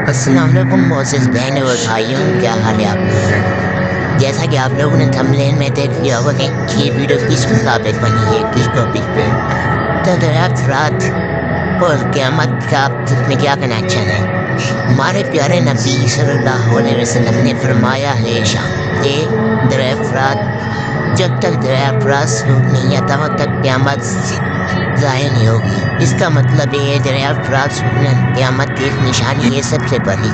السلام علیکم معزز بہنوں اور بھائیوں، کیا حال ہے آپ لوگوں؟ جیسا کہ آپ لوگوں نے تھمبنیل میں دیکھ لیا ہوگا کہ یہ ویڈیو کس مطابق بنی ہے، کس ٹاپک پہ۔ تو دریا فرات اور قیامت کا آپ میں کیا کہنا چاہیں ہیں؟ ہمارے پیارے نبی صلی اللہ علیہ وسلم نے فرمایا ہے کہ دریا فرات جب تک دریا فرات سوکھ نہیں آتا وقت تک قیامت ظاہر نہیں ہوگی۔ اس کا مطلب یہ ہے دریا فرات سوکھنا قیامت کی ایک نشانی ہے سب سے بڑی۔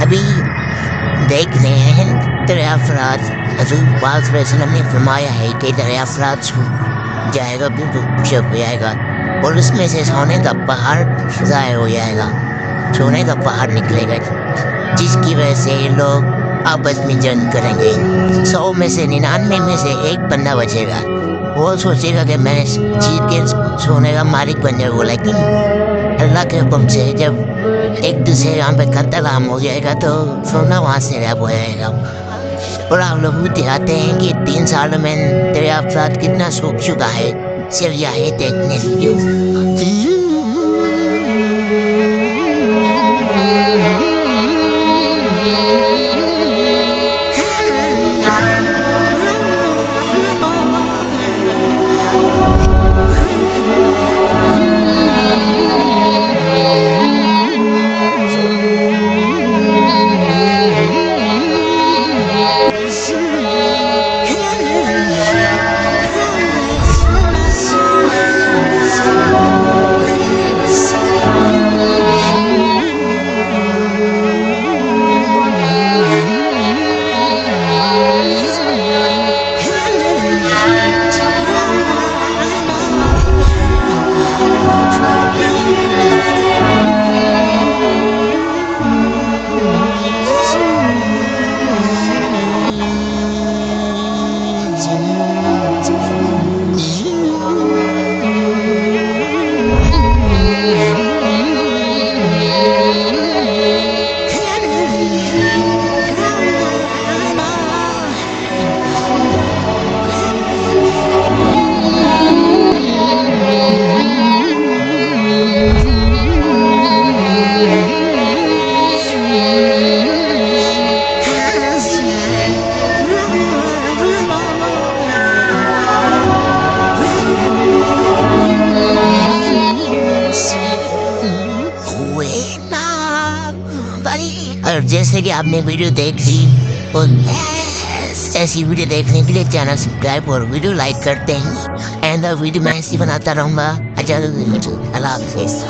ابھی دیکھ رہے ہیں دریا فرات، حضور پاک صلی اللہ علیہ وسلم نے فرمایا ہے کہ دریا فرات سوکھ جائے گا، بالکل خشک ہو جائے گا، اور اس میں سے سونے کا پہاڑ ظاہر ہو جائے گا، سونے کا پہاڑ نکلے گا، جس کی وجہ سے لوگ آپس میں جنگ کریں گے۔ 100 میں سے 99 میں سے ایک بندہ بچے گا، وہ سوچے گا کہ میں جیت کے سونے کا مالک بن جاؤں گا، لیکن اللہ کے حکم سے جب ایک دوسرے یہاں پہ قتل عام ہو جائے گا تو سونا وہاں سے غائب ہو جائے گا۔ اور آپ لوگ بھی دکھاتے ہیں کہ 3 سال میں دریا فرات کتنا سوکھ چکا ہے، صرف یہ دیکھنے لیے۔ اور جیسے کہ آپ نے ویڈیو دیکھ لی، اور ایسی ویڈیو دیکھنے کے لیے چینل سبسکرائب اور ویڈیو لائک کرتے ہیں، اینڈ ویڈیو میں ایسی بناتا رہوں گا۔ اللہ حافظ۔